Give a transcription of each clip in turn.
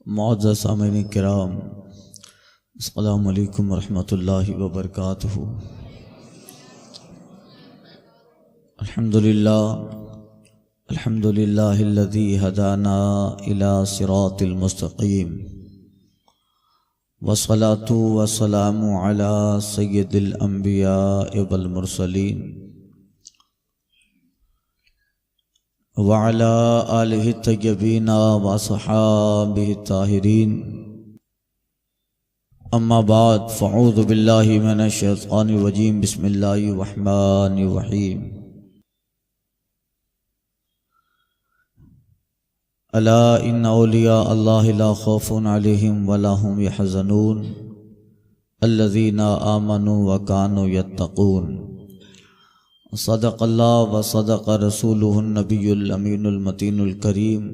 معزز سامعین کرام، السلام علیکم ورحمۃ اللہ وبرکاتہ۔ الحمدللہ الذی ہدانا الی صراط المستقیم، والصلاۃ والسلام علی سید الانبیاء والمرسلین وعلى آلہ الطیبین واصحابہ الطاہرین، اما بعد فاعوذ باللہ من الشیطان الرجیم، بسم اللہ الرحمن الرحیم۔ الا ان اولیاء اللہ لا خوف علیہم ولا هم يحزنون الذین آمنوا وکانوا یتقون۔ صدق اللہ و صدق رسولہ النبی الامین المتین الکریم،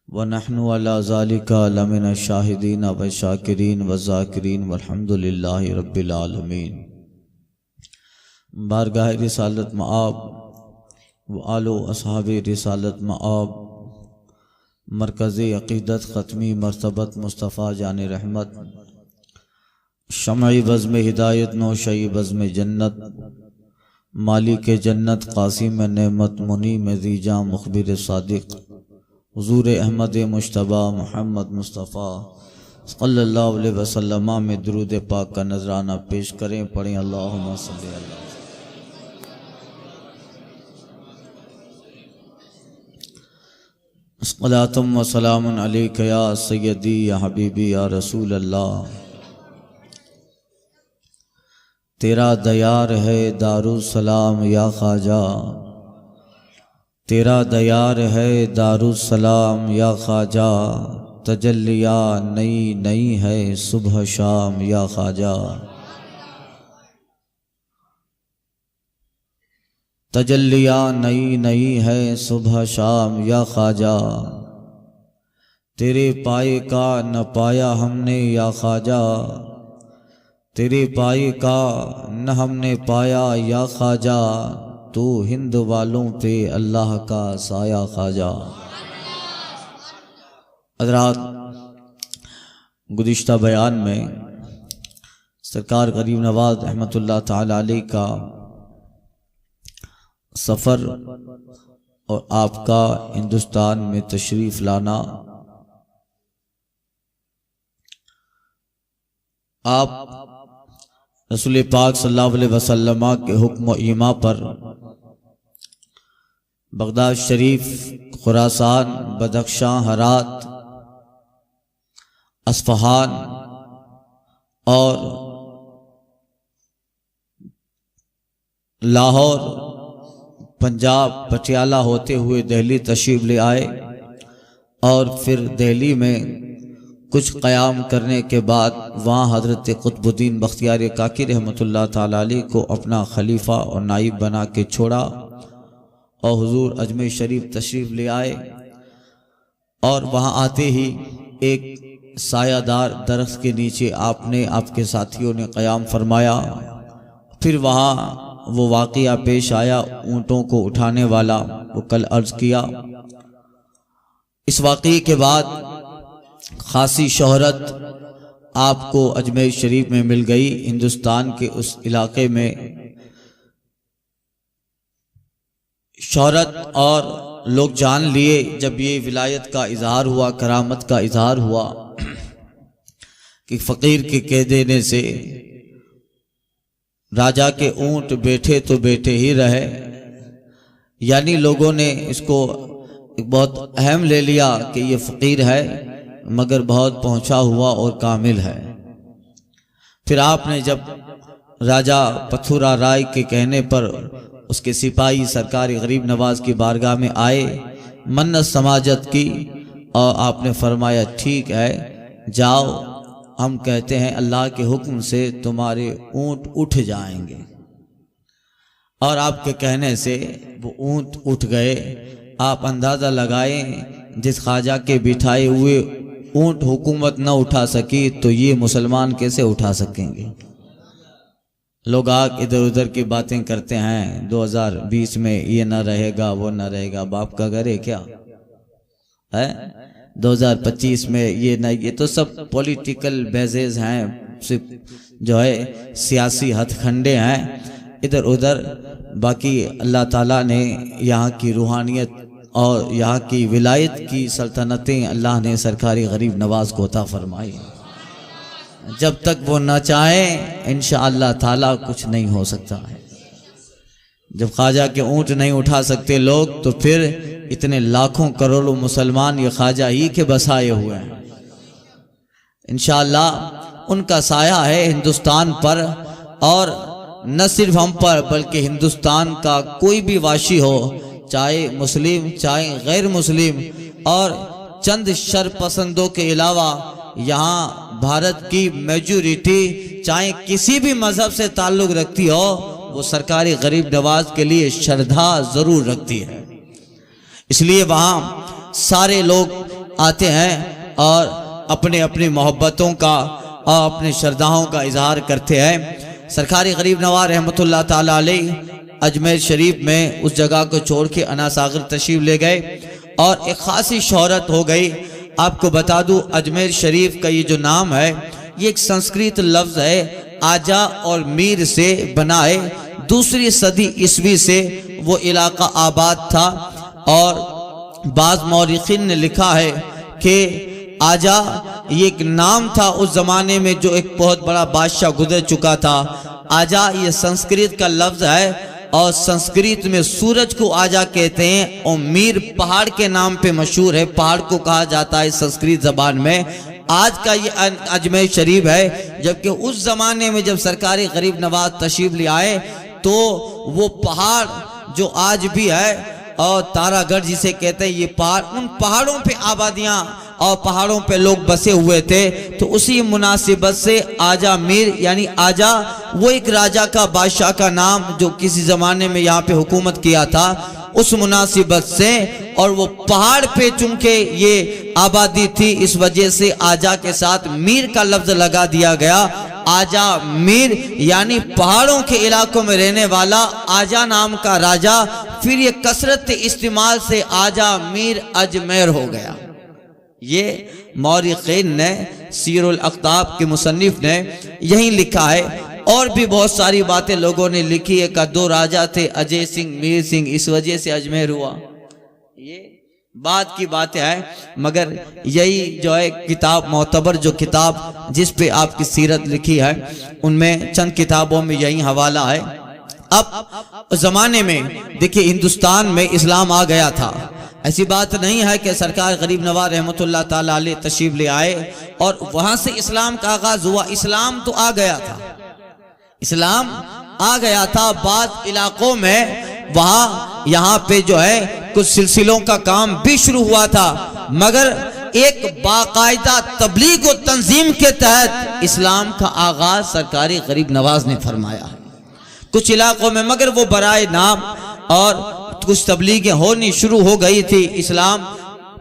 ونحن علی ذالک لمن الشاہدین والشاکرین والذاکرین والحمد للہ رب العالمین۔ بارگاہ رسالت مآب و آل و اصحاب رسالت مآب، مرکز عقیدت ختمی مرتبت مصطفیٰ جان رحمت، شمع بزم ہدایت نوشئی بزم جنت، مالک جنت قاسم نعمت منیم ذیجاں مخبر صادق، حضور احمد مجتبیٰ محمد مصطفیٰ صلی اللہ علیہ وسلم میں درود پاک کا نذرانہ پیش کریں، پڑھیں اللہم صلی اللہ۔ صلاۃ و سلام علیک یا سیدی یا حبیبی یا رسول اللہ، تیرا دیار ہے دارالسلام یا خواجہ، تیرا دیار ہے دارالسلام یا خواجہ، تجلیہ نئی نئی ہے صبح شام یا خواجہ، تجلیہ نئی نئی ہے صبح شام یا خواجہ، تیرے پائے کا نہ پایا ہم نے یا خواجہ، تیرے پائے کا نہ ہم نے پایا یا خواجہ، تو ہند والوں پہ اللہ کا سایہ خواجہ۔ حضرات، گزشتہ بیان میں سرکار غریب نواز رحمۃ اللہ تعالی علیہ کا سفر اور آپ کا ہندوستان میں تشریف لانا، آپ رسول پاک صلی اللہ علیہ وسلم کے حکم و ایما پر بغداد شریف، خراسان، بدخشاں، ہرات، اصفہان اور لاہور، پنجاب، پٹیالہ ہوتے ہوئے دہلی تشریف لے آئے، اور پھر دہلی میں کچھ قیام کرنے کے بعد وہاں حضرت قطب الدین بختیار کاکی رحمۃ اللہ تعالی علیہ کو اپنا خلیفہ اور نائب بنا کے چھوڑا، اور حضور اجمیر شریف تشریف لے آئے، اور وہاں آتے ہی ایک سایہ دار درخت کے نیچے آپ کے ساتھیوں نے قیام فرمایا۔ پھر وہاں وہ واقعہ پیش آیا اونٹوں کو اٹھانے والا، وہ کل عرض کیا۔ اس واقعے کے بعد خاصی شہرت آپ کو اجمیر شریف میں مل گئی، ہندوستان کے اس علاقے میں شہرت، اور لوگ جان لیے جب یہ ولایت کا اظہار ہوا، کرامت کا اظہار ہوا کہ فقیر کے کہہ دینے سے راجہ کے اونٹ بیٹھے تو بیٹھے ہی رہے، یعنی لوگوں نے اس کو بہت اہم لے لیا کہ یہ فقیر ہے مگر بہت پہنچا ہوا اور کامل ہے۔ پھر آپ نے جب راجہ پتھورا رائے کے کہنے پر اس کے سپاہی سرکار غریب نواز کی بارگاہ میں آئے، منت سماجت کی، اور آپ نے فرمایا ٹھیک ہے جاؤ، ہم کہتے ہیں اللہ کے حکم سے تمہارے اونٹ اٹھ جائیں گے، اور آپ کے کہنے سے وہ اونٹ اٹھ گئے۔ آپ اندازہ لگائیں جس خواجہ کے بٹھائے ہوئے اونٹ حکومت نہ اٹھا سکی تو یہ مسلمان کیسے اٹھا سکیں گے؟ لوگ ادھر ادھر کی باتیں کرتے ہیں، 2020 میں یہ نہ رہے گا وہ نہ رہے گا، باپ کا گھر ہے کیا ہے؟ 2025 میں یہ نہیں، یہ تو سب پولیٹیکل بیزز ہیں، صرف جو ہے سیاسی ہتھ کنڈے ہیں ادھر ادھر۔ باقی اللہ تعالیٰ نے یہاں کی روحانیت اور یہاں کی ولایت کی سلطنتیں اللہ نے سرکاری غریب نواز کو عطا فرمائی۔ جب تک وہ نہ چاہیں انشاءاللہ تعالیٰ کچھ نہیں ہو سکتا ہے۔ جب خواجہ کے اونٹ نہیں اٹھا سکتے لوگ تو پھر اتنے لاکھوں کروڑوں مسلمان یہ خواجہ ہی کے بسائے ہوئے ہیں۔ انشاءاللہ ان کا سایہ ہے ہندوستان پر، اور نہ صرف ہم پر بلکہ ہندوستان کا کوئی بھی واشی ہو، چاہے مسلم چاہے غیر مسلم، اور چند شر پسندوں کے علاوہ یہاں بھارت کی میجورٹی چاہے کسی بھی مذہب سے تعلق رکھتی ہو، وہ سرکاری غریب نواز کے لیے شردھا ضرور رکھتی ہے۔ اس لیے وہاں سارے لوگ آتے ہیں اور اپنے اپنی محبتوں کا اور اپنے شردھاؤں کا اظہار کرتے ہیں۔ سرکاری غریب نواز رحمۃ اللہ تعالیٰ علیہ اجمیر شریف میں اس جگہ کو چھوڑ کے انا ساغر تشریف لے گئے اور ایک خاصی شہرت ہو گئی۔ آپ کو بتا دوں اجمیر شریف کا یہ جو نام ہے یہ ایک سنسکرت لفظ ہے، آجا اور میر سے بنا ہے۔ 2 صدی عیسوی سے وہ علاقہ آباد تھا، اور بعض مورخین نے لکھا ہے کہ آجا یہ ایک نام تھا اس زمانے میں جو ایک بہت بڑا بادشاہ گزر چکا تھا۔ آجا یہ سنسکرت کا لفظ ہے، اور سنسکرت میں سورج کو آجا کہتے ہیں، اور میر پہاڑ کے نام پہ مشہور ہے، پہاڑ کو کہا جاتا ہے سنسکرت زبان میں۔ آج کا یہ اجمیر شریف ہے، جبکہ اس زمانے میں جب سرکاری غریب نواز تشریف لے آئے تو وہ پہاڑ جو آج بھی ہے اور تارا گڑھ جسے کہتے ہیں، یہ پہاڑ، ان پہاڑوں پہ آبادیاں اور پہاڑوں پہ لوگ بسے ہوئے تھے۔ تو اسی مناسبت سے آجا میر یعنی آجا وہ ایک راجہ کا بادشاہ کا نام جو کسی زمانے میں یہاں پہ حکومت کیا تھا، اس مناسبت سے، اور وہ پہاڑ پہ چونکہ یہ آبادی تھی اس وجہ سے آجا کے ساتھ میر کا لفظ لگا دیا گیا۔ آجا میر یعنی پہاڑوں کے علاقوں میں رہنے والا آجا نام کا راجہ، پھر یہ کثرت استعمال سے آجا میر اجمیر ہو گیا۔ یہ مورخین نے، سیر الاقطاب کے مصنف نے یہی لکھا ہے، اور بھی بہت ساری باتیں لوگوں نے لکھی ہے کہ 2 راجہ تھے، اجے سنگھ میر سنگھ، اس وجہ سے اجمیر ہوا۔ یہ بعد کی باتیں ہیں، مگر یہی جو ہے کتاب معتبر جو کتاب جس پہ آپ کی سیرت لکھی ہے ان میں چند کتابوں میں یہی حوالہ ہے۔ اب زمانے میں دیکھیں ہندوستان میں اسلام آ گیا تھا، ایسی بات نہیں ہے کہ سرکار غریب نواز رحمۃ اللہ تعالیٰ علیہ تشریف لے آئے اور وہاں سے اسلام کا آغاز ہوا۔ اسلام تو آ گیا تھا، اسلام آ گیا تھا، بعض علاقوں میں وہاں یہاں پہ جو ہے کچھ سلسلوں کا کام بھی شروع ہوا تھا، مگر ایک باقاعدہ تبلیغ و تنظیم کے تحت اسلام کا آغاز سرکاری غریب نواز نے فرمایا ہے کچھ علاقوں میں، مگر وہ برائے نام، اور کچھ تبلیغیں ہونی شروع ہو گئی تھی، اسلام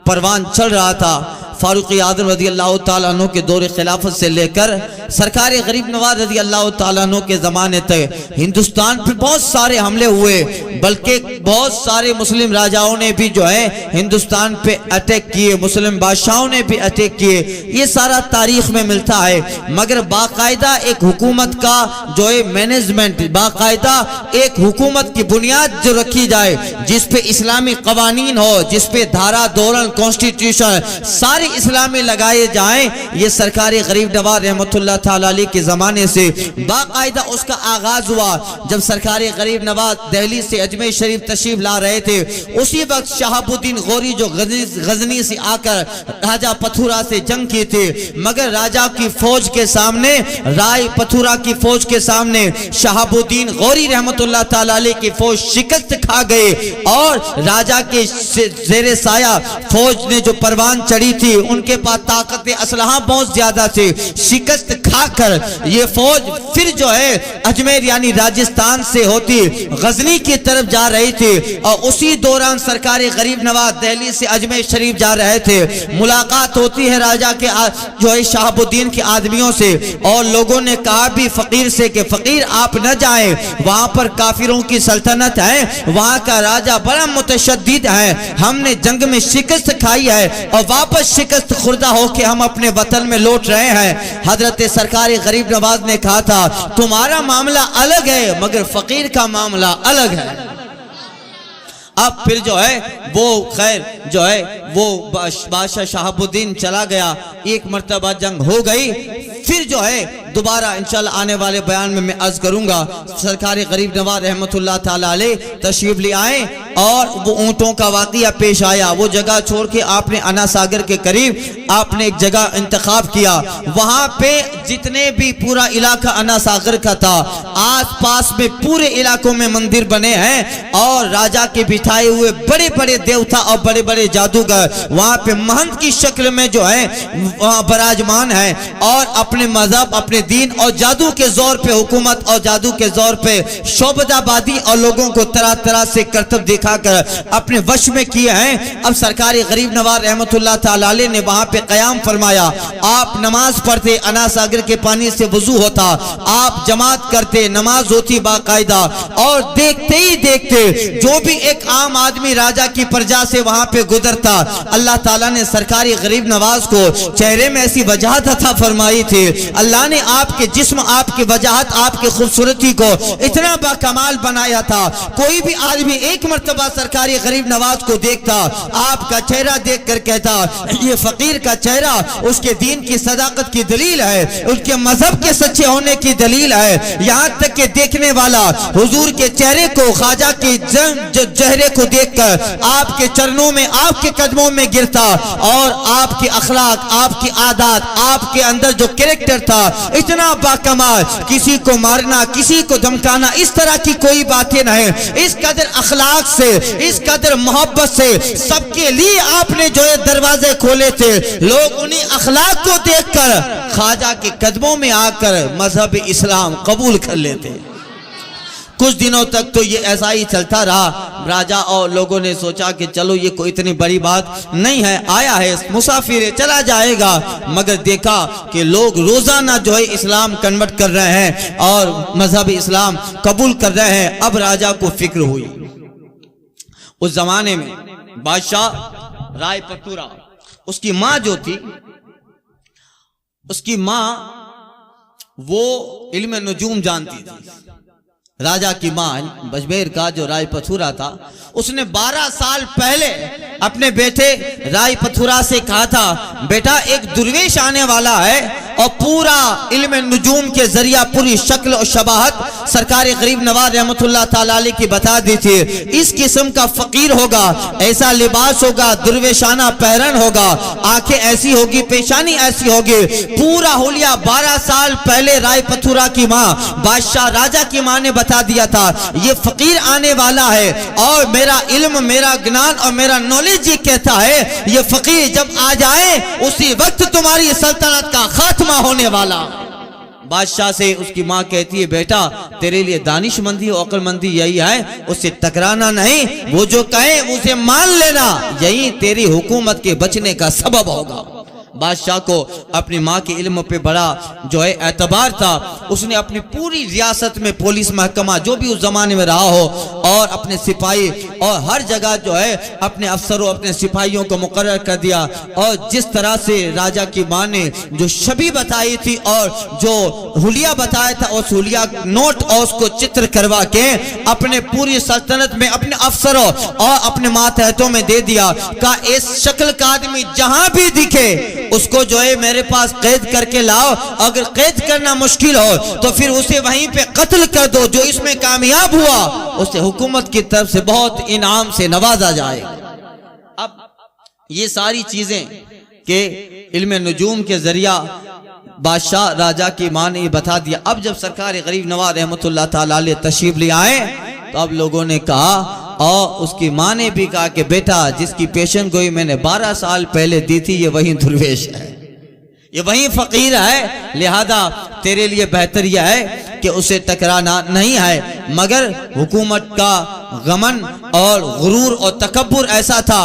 پروان چل رہا تھا۔ فاروق اعظم رضی اللہ تعالیٰ عنہ کے دور خلافت سے لے کر سرکار غریب نواز رضی اللہ تعالیٰ عنہ کے زمانے تک ہندوستان پہ بہت سارے حملے ہوئے، بلکہ بہت سارے مسلم راجاؤں نے بھی جو ہے ہندوستان پہ اٹیک کیے، مسلم بادشاہوں نے بھی اٹیک کیے، یہ سارا تاریخ میں ملتا ہے۔ مگر باقاعدہ ایک حکومت کا جو ہے مینجمنٹ، باقاعدہ ایک حکومت کی بنیاد جو رکھی جائے جس پہ اسلامی قوانین ہو، جس پہ دھارا دورن کانسٹیٹیوشن سارے اسلامی لگائے جائیں، یہ سرکاری غریب نواز رحمت اللہ تعالیٰ علیہ کے زمانے سے باقاعدہ اس کا آغاز ہوا۔ جب سرکاری غریب نواز دہلی سے اجمیر شریف تشریف لا رہے تھے، اسی وقت شہاب الدین غوری جو غزنی سے آ کر راجہ پتھورا سے جنگ کی تھی، مگر راجہ کی فوج کے سامنے، رائے پتھورا کی فوج کے سامنے شہاب الدین غوری رحمت اللہ تعالیٰ علیہ کی فوج شکست کھا گئے، اور راجہ کے زیر سایہ فوج نے جو پروان چڑھی تھی ان کے پاس طاقت اسلحہ بہت زیادہ تھے، شکست کھا کر یہ فوج پھر جو ہے اجمیر یعنی راجستھان سے ہوتی غزنی کی طرف جا رہی تھی، اور اسی دوران سرکار غریب نواز دہلی سے اجمیر شریف جا رہے تھے۔ ملاقات ہوتی ہے راجہ کے جو ہے شہاب الدین کے آدمیوں سے، اور لوگوں نے کہا بھی فقیر سے کہ فقیر آپ نہ جائیں، وہاں پر کافروں کی سلطنت ہے، وہاں کا راجہ بڑا متشدد ہے، ہم نے جنگ میں شکست کھائی ہے اور واپس شکست خوردہ ہو کے ہم اپنے وطن میں لوٹ رہے ہیں۔ حضرت سرکار غریب نواز نے کہا تھا تمہارا معاملہ الگ ہے مگر فقیر کا معاملہ الگ ہے۔ اب پھر جو ہے وہ خیر جو ہے وہ بادشاہ شہاب الدین چلا گیا، ایک مرتبہ جنگ ہو گئی، پھر جو ہے دوبارہ انشاءاللہ آنے والے بیان میں عرض کروں گا۔ سرکار غریب نواز رحمت اللہ تعالی علیہ تشریف لے آئے اور وہ اونٹوں کا واقعہ پیش آیا، وہ جگہ چھوڑ کے آپ نے انا ساگر کے قریب آپ نے ایک جگہ انتخاب کیا، وہاں پہ جتنے بھی پورا علاقہ انا ساگر کا تھا، آس پاس میں پورے علاقوں میں مندر بنے ہیں، اور راجہ کے بٹھائے ہوئے بڑے بڑے دیوتا اور بڑے بڑے جادوگر وہاں پہ مہنت کی شکل میں جو ہے وہاں براجمان ہے، اور اپنے مذہب اپنے دین اور جادو کے زور پہ حکومت اور جادو کے زور پہ شعبدہ آبادی اور لوگوں کو طرح طرح سے کرتب دکھا کر اپنے وش میں کیے ہیں۔ اب سرکار غریب نواز رحمت اللہ تعالی علیہ نے وہاں پہ قیام فرمایا، آپ نماز پڑھتے، انا ساگر کے پانی سے وضو ہوتا، آپ جماعت کرتے، نماز ہوتی باقاعدہ، اور دیکھتے ہی دیکھتے جو بھی ایک عام آدمی راجہ کی پرجا سے وہاں پہ گزرتا، اللہ تعالیٰ نے سرکار غریب نواز کو چہرے میں ایسی وجاہت عطا فرمائی تھی، اللہ نے آپ کے جسم، آپ کی وجاہت، آپ کی خوبصورتی کو اتنا باکمال بنایا تھا، کوئی بھی آدمی ایک مرتبہ سرکار غریب نواز کو دیکھتا، آپ کا چہرہ دیکھ کر کہتا یہ فقیر کا چہرہ اس کے دین کی صداقت کی دلیل ہے، اس کے مذہب کے سچے ہونے کی دلیل ہے، یہاں تک کہ دیکھنے والا حضور کے چہرے کو، خواجہ کے چہرے کو دیکھ کر آپ کے چرنوں میں، آپ کے قدموں میں گرتا، اور آپ کے اخلاق، آپ کی عادات، آپ کے اندر جو کریکٹر تھا اتنا باکمال، کسی کو مارنا، کسی کو دھمکانا، اس طرح کی کوئی باتیں نہیں، اس قدر اخلاق سے، اس قدر محبت سے سب کے لیے آپ نے جو ہے دروازے کھولے تھے، لوگ انہی اخلاق کو دیکھ کر خواجہ کے قدموں میں آ کر مذہب اسلام قبول کر لیتے۔ کچھ دنوں تک تو یہ ایسا ہی چلتا رہا، راجہ اور لوگوں نے سوچا کہ چلو یہ کوئی اتنی بڑی بات نہیں ہے، آیا ہے مسافر ہے چلا جائے گا، مگر دیکھا کہ لوگ روزانہ جو ہے اسلام کنورٹ کر رہے ہیں اور مذہب اسلام قبول کر رہے ہیں۔ اب راجہ کو فکر ہوئی، اس زمانے میں بادشاہ رائے پتورا، اس کی ماں جو تھی، اس کی ماں وہ علم نجوم جانتی تھی، راجہ کی ماں اجمیر کا جو رائے پتھورا تھا، اس نے 12 سال پہلے اپنے بیٹے رائے پتھورا سے کہا تھا بیٹا ایک درویش آنے والا ہے اور پورا علم نجوم کے ذریعہ پوری شکل و شباہت سرکار غریب نواز رحمت اللہ تعالی علیہ کی بتا دی تھی، اس قسم کا فقیر ہوگا، ایسا لباس ہوگا، درویشانہ پہرن ہوگا، آنکھیں ایسی ہوگی، پیشانی ایسی ہوگی، پورا حلیہ 12 سال پہلے رائے پتھورا کی ماں بادشاہ راجہ کی ماں نے بتا دیا تھا یہ فقیر آنے والا ہے، اور میرا علم، میرا گنان اور میرا نالج یہ کہتا ہے یہ فقیر جب آ جائے اسی وقت تمہاری سلطنت کا خاتمہ ہونے والا۔ بادشاہ سے اس کی ماں کہتی ہے بیٹا تیرے لیے دانش مندی اور عقل مندی یہی ہے، اس سے ٹکرانا نہیں، وہ جو کہے اسے مان لینا، یہی تیری حکومت کے بچنے کا سبب ہوگا۔ بادشاہ کو اپنی ماں کے علم پہ بڑا جو ہے اعتبار تھا، اس نے اپنی پوری ریاست میں پولیس محکمہ جو بھی اس زمانے میں رہا ہو اور اپنے سپاہی اور ہر جگہ جو ہے اپنے افسروں اپنے سپاہیوں کو مقرر کر دیا، اور جس طرح سے راجہ کی ماں نے جو شبی بتائی تھی اور جو حلیہ بتایا تھا اس حلیہ نوٹ اور اس کو چتر کروا کے اپنے پوری سلطنت میں اپنے افسروں اور اپنے ماتحتوں میں دے دیا، کہا اس شکل کا آدمی جہاں بھی دکھے اس کو جو ہے میرے پاس قید کر کے لاؤ، اگر قید کرنا مشکل ہو تو پھر اسے وہیں پہ قتل کر دو، جو اس میں کامیاب ہوا اسے حکومت کی طرف سے بہت انعام سے نوازا جائے۔ اب یہ ساری چیزیں کہ علم نجوم کے ذریعہ بادشاہ راجہ کی ماں نے یہ بتا دیا۔ اب جب سرکار غریب نواز رحمت اللہ تعالی علیہ تشریف لے آئے تو اب لوگوں نے کہا اور اس کی ماں نے بھی کہا کہ بیٹا جس کی پیشن گوئی میں نے 12 سال پہلے دی تھی یہ وہی درویش ہے، یہ وہی فقیر ہے، لہذا تیرے لیے بہتر یہ ہے کہ اسے ٹکرانا نہیں ہے۔ مگر حکومت کا غمن اور غرور اور تکبر ایسا تھا۔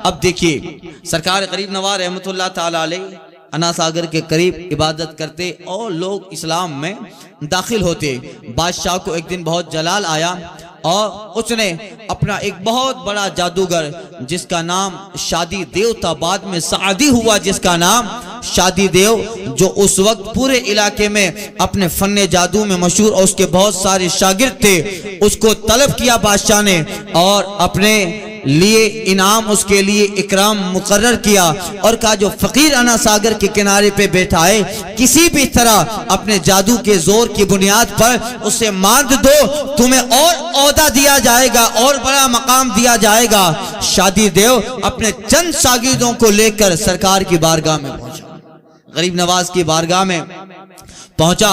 اب دیکھیے سرکار غریب نواز رحمت اللہ تعالی علیہ انا ساگر کے قریب عبادت کرتے اور لوگ اسلام میں داخل ہوتے۔ بادشاہ کو ایک دن بہت جلال آیا اور اس نے اپنا ایک بہت بڑا جادوگر جس کا نام شادی دیو تھا، بعد میں سعدی ہوا جس کا نام شادی دیو، جو اس وقت پورے علاقے میں اپنے فن جادو میں مشہور اور اس کے بہت سارے شاگرد تھے، اس کو طلب کیا بادشاہ نے اور اپنے لیے انعام اس کے لیے اکرام مقرر کیا اور کہا جو فقیر انا ساگر کے کنارے پہ بیٹھا ہے کسی بھی طرح اپنے جادو کے زور کی بنیاد پر اسے ماند دو، تمہیں اور عہدہ دیا جائے گا اور بڑا مقام دیا جائے گا۔ شادی دیو اپنے چند شاگردوں کو لے کر سرکار کی بارگاہ میں پہنچا، غریب نواز کی بارگاہ میں پہنچا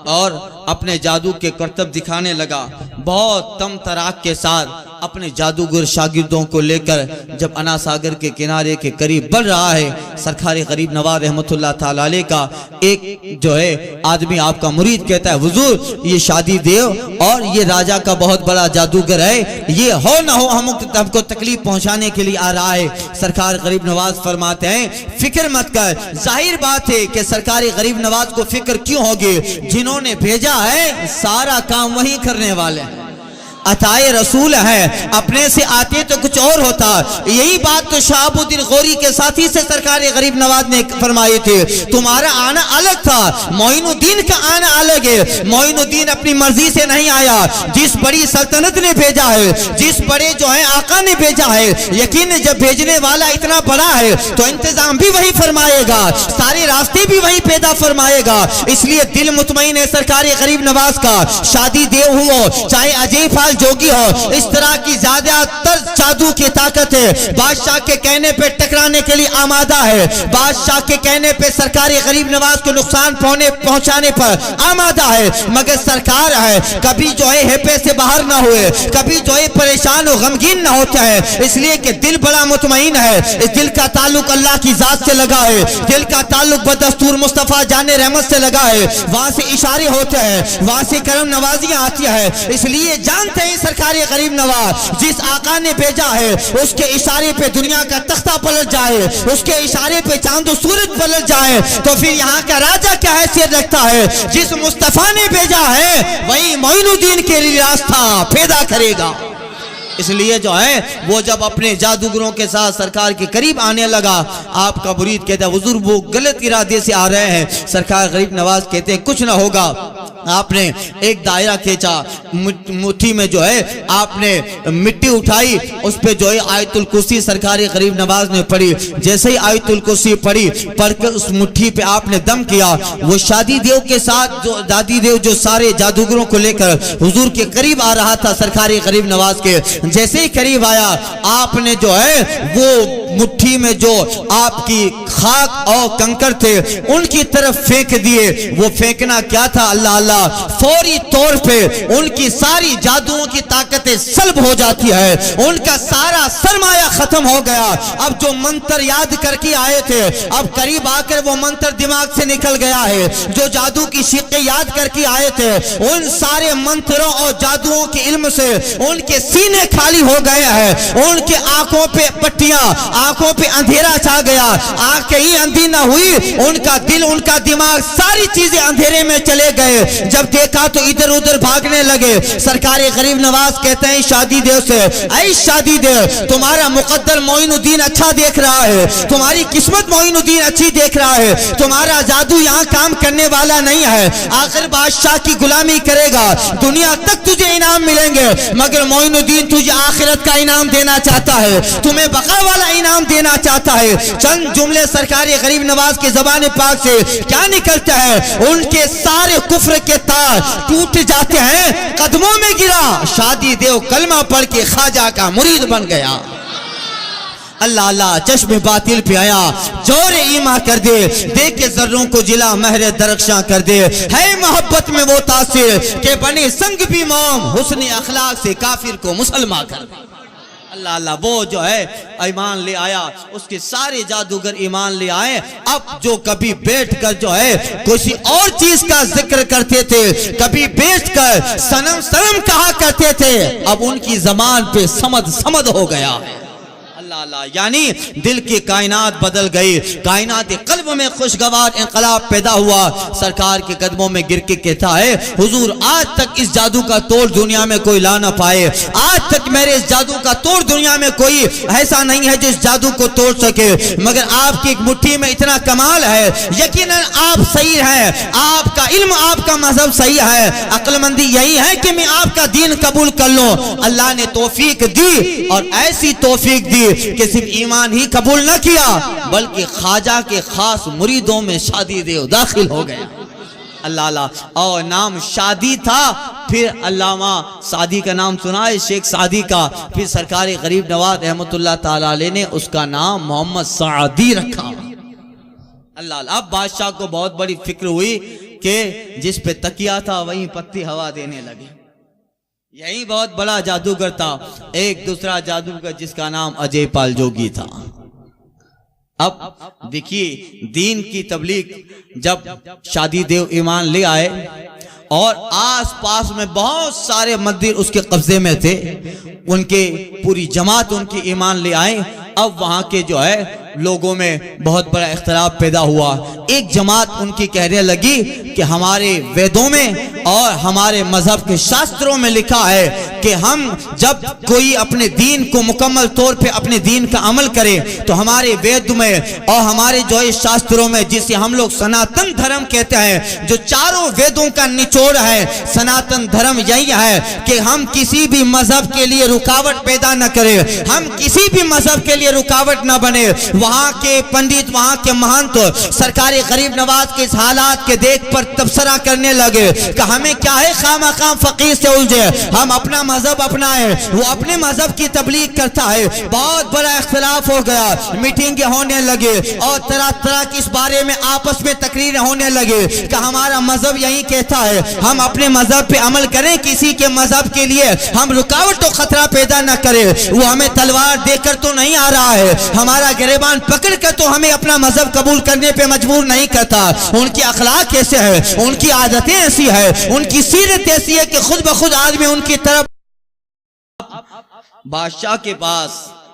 اور اپنے جادو کے کرتب دکھانے لگا۔ بہت تم تراک کے ساتھ اپنے جادوگر شاگردوں کو لے کر جب انا ساگر کے کنارے کے قریب بڑھ رہا ہے، سرکار غریب نواز رحمت اللہ تعالی علیہ کا ایک جو ہے آدمی آپ کا مرید کہتا ہے حضور یہ شادی دیو اور یہ راجہ کا بہت بڑا جادوگر ہے، یہ ہو نہ ہو ہم کو تکلیف پہنچانے کے لیے آ رہا ہے۔ سرکار غریب نواز فرماتے ہیں فکر مت کر، ظاہر بات ہے کہ سرکار غریب نواز کو فکر کیوں ہوگی، جنہوں نے بھیجا ہے سارا کام وہی کرنے والے ہیں، عطائے رسول ہے، اپنے سے آتے تو کچھ اور ہوتا۔ یہی بات تو شہاب الدین غوری کے ساتھی سے سرکار غریب نواز نے فرمائی تھی، تمہارا آنا الگ تھا، معین الدین کا آنا الگ ہے۔ معین الدین اپنی مرضی سے نہیں آیا، جس بڑی سلطنت نے بھیجا ہے، جس بڑے جو ہیں آقا نے بھیجا ہے، یقین جب بھیجنے والا اتنا بڑا ہے تو انتظام بھی وہی فرمائے گا، سارے راستے بھی وہی پیدا فرمائے گا۔ اس لیے دل مطمئن ہے سرکار غریب نواز کا، شادی دیو ہو چاہے اجے فال جوگی ہو، اس طرح کی زیادہ تر جادو کی طاقت ہے، بادشاہ کے کہنے پہ ٹکرانے کے لیے آمادہ ہے، بادشاہ کے کہنے پہ سرکار غریب نواز کو نقصان پہنچانے پر آمادہ ہے، مگر سرکار ہے کبھی جو ہے ہیپے سے باہر نہ ہوئے، کبھی جو ہے پریشان و غمگین نہ ہوتا ہے، اس لیے کہ دل بڑا مطمئن ہے، اس دل کا تعلق اللہ کی ذات سے لگا ہے، دل کا تعلق بدستور مصطفیٰ جان رحمت سے لگا ہے، وہاں سے اشارے ہوتے ہیں، وہاں سے کرم نوازیاں آتی ہے، اس لیے جانتے ہیں سرکار غریب نواز جس آقا نے بھیجا ہے اس کے اشارے پہ دنیا کا تختہ پلٹ جائے، اس کے اشارے پہ چاند و سورج پلٹ جائے تو پھر یہاں کا راجہ کیا حیثیت رکھتا ہے، جس مصطفیٰ نے بھیجا ہے وہی معین الدین کے لیے راستہ پیدا کرے گا۔ اس لیے جو ہے وہ جب اپنے جادوگروں کے ساتھ سرکار کے قریب آنے لگا، آپ کا مرید کہتا ہے حضور وہ غلط ارادے سے آ رہے ہیں، سرکار غریب نواز کہتے ہیں کچھ نہ ہوگا۔ آپ نے ایک دائرہ کھینچا، مٹھی میں جو ہے آپ نے مٹی اٹھائی، اس پہ جو ہے آیت الکرسی سرکار غریب نواز نے پڑھی، جیسے ہی آیت الکرسی پڑھی پڑھ کر اس مٹھی پہ آپ نے دم کیا، وہ شادی دیو کے ساتھ جو دادی دیو جو سارے جادوگروں کو لے کر حضور کے قریب آ رہا تھا سرکار غریب نواز کے، جیسے ہی قریب آیا آپ نے جو ہے وہ مٹھی میں جو آپ کی خاک اور کنکر تھے ان کی طرف پھینک دیے۔ وہ پھینکنا کیا تھا اللہ اللہ، فوری طور پہ ان کی ساری جادوؤں کی طاقتیں سلب ہو جاتی ہے، ان کا سارا سرمایہ ختم ہو گیا۔ اب جو منتر یاد کر کے آئے تھے اب قریب آ کر وہ منتر دماغ سے نکل گیا ہے، جو جادو کی شقیں یاد کر کے آئے تھے ان سارے منتروں اور جادوؤں کے علم سے ان کے سینے خالی ہو گئے ہیں، ان کے آنکھوں پہ پٹیاں، آنکھوں پہ اندھیرا چھا گیا، آنکھیں ہی اندھی نہ ہوئی، ان کا دل ان کا دماغ ساری چیزیں اندھیرے میں چلے گئے۔ جب دیکھا تو ادھر ادھر بھاگنے لگے۔ سرکار غریب نواز کہتے ہیں شادی دیو سے، اے شادی دیو تمہارا مقدر معین الدین اچھا دیکھ رہا ہے، تمہاری قسمت معین الدین اچھی دیکھ رہا ہے، تمہارا جادو یہاں کام کرنے والا نہیں ہے، آخر بادشاہ کی غلامی کرے گا، دنیا تک تجھے انعام ملیں گے، مگر معین الدین تجھے آخرت کا انعام دینا چاہتا ہے، تمہیں بقا والا انعام دینا چاہتا ہے۔ چند جملے سرکار غریب نواز کی زبان پاک سے کیا نکلتا ہے، ان کے سارے کفر کے تار ٹوٹ جاتے ہیں، قدموں میں گرا، شادی دیو کلمہ پڑھ کے خواجہ کا مرید بن گیا۔ اللہ اللہ چشم باطل پہ آیا، جور ایما کر دے، دیکھ کے ذروں کو جلا مہر درخشاں کر دے، ہے محبت میں وہ تاثر کہ بنے سنگ بھی موم، حسن اخلاق سے کافر کو مسلمان کر دے۔ اللہ اللہ وہ جو ہے ایمان لے آیا، اس کے سارے جادوگر ایمان لے آئے۔ اب جو کبھی بیٹھ کر جو ہے کسی اور چیز کا ذکر کرتے تھے، کبھی بیٹھ کر صنم صنم کہا کرتے تھے، اب ان کی زبان پہ صمد صمد ہو گیا ہے۔ اللہ اللہ، یعنی دل کی کائنات بدل گئی، کائنات قلب میں خوشگوار انقلاب پیدا ہوا۔ سرکار کے قدموں میں گر کے کہتا ہے حضور آج تک اس جادو کا توڑ دنیا میں کوئی لا نہ پائے، آج تک میرے اس جادو کا توڑ دنیا میں کوئی ایسا نہیں ہے جو اس جادو کو توڑ سکے، مگر آپ کی ایک مٹھی میں اتنا کمال ہے، یقیناً آپ صحیح ہیں، آپ کا علم آپ کا مذہب صحیح ہے، عقل مندی یہی ہے کہ میں آپ کا دین قبول کر لوں۔ اللہ نے توفیق دی اور ایسی توفیق دی کہ صرف ایمان ہی قبول نہ کیا بلکہ خواجہ کے خاص مریدوں میں شادی دیو داخل ہو گیا۔ اللہ اللہ، اور نام شادی تھا، پھر علامہ سعدی کا نام سنا ہے، شیخ سعدی کا، پھر سرکار غریب نواز رحمت اللہ تعالیٰ علیہ نے اس کا نام محمد سعدی رکھا۔ اللہ اللہ، اب بادشاہ کو بہت بڑی فکر ہوئی کہ جس پہ تکیہ تھا وہیں پتی ہوا دینے لگے۔ یہی بہت بڑا جادوگر تھا، ایک دوسرا جادوگر جس کا نام اجے پال جوگی تھا۔ اب دیکھیے دین کی تبلیغ، جب شادی دیو ایمان لے آئے اور آس پاس میں بہت سارے مندر اس کے قبضے میں تھے، ان کے پوری جماعت ان کی ایمان لے آئے۔ اب وہاں کے جو ہے لوگوں میں بہت بڑا اختلاف پیدا ہوا۔ ایک جماعت ان کی کہنے لگی کہ ہمارے ویدوں میں اور ہمارے مذہب کے شاستروں میں لکھا ہے کہ ہم جب کوئی اپنے دین کو مکمل طور پہ اپنے دین کا عمل کرے تو ہمارے وید میں اور ہمارے جو ہے شاستروں میں، جسے ہم لوگ سناتن دھرم کہتے ہیں، جو چاروں ویدوں کا نچوڑ ہے، سناتن دھرم یہی ہے کہ ہم کسی بھی مذہب کے لیے رکاوٹ پیدا نہ کرے، ہم کسی بھی مذہب کے لیے رکاوٹ نہ بنے۔ وہاں کے پنڈت، وہاں کے مہنت سرکار غریب نواز کے اس حالات کے دیکھ پر تبصرہ کرنے لگے کہ ہمیں کیا ہے خواہ خواہ فقیر سے الجھے، ہم اپنا مذہب اپنائیں، وہ اپنے مذہب کی تبلیغ کرتا ہے۔ بہت بڑا اختلاف ہو گیا، میٹنگیں ہونے لگے اور طرح طرح کی اس بارے میں آپس میں تقریریں ہونے لگے کہ ہمارا مذہب یہی کہتا ہے ہم اپنے مذہب پہ عمل کریں، کسی کے مذہب کے لیے ہم رکاوٹ و خطرہ پیدا نہ کریں۔ وہ ہمیں تلوار دے کر تو نہیں آ رہا ہے، ہمارا گریبان پکڑ کر تو ہمیں اپنا مذہب قبول کرنے پہ مجبور نہیں کرتا۔ ان کی اخلاق ایسے ہے، ان کی عادتیں ایسی ہے، ان کی سیرت ایسی ہے کہ خود بخود آدمی ان کی طرف۔ بادشاہ کے پاس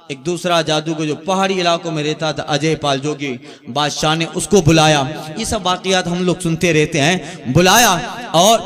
ایک دوسرا جادوگر جو پہاڑی علاقوں میں رہتا تھا، اجے پال جوگی، بادشاہ نے اس کو بلایا۔ یہ سب واقعات ہم لوگ سنتے رہتے ہیں۔ بلایا اور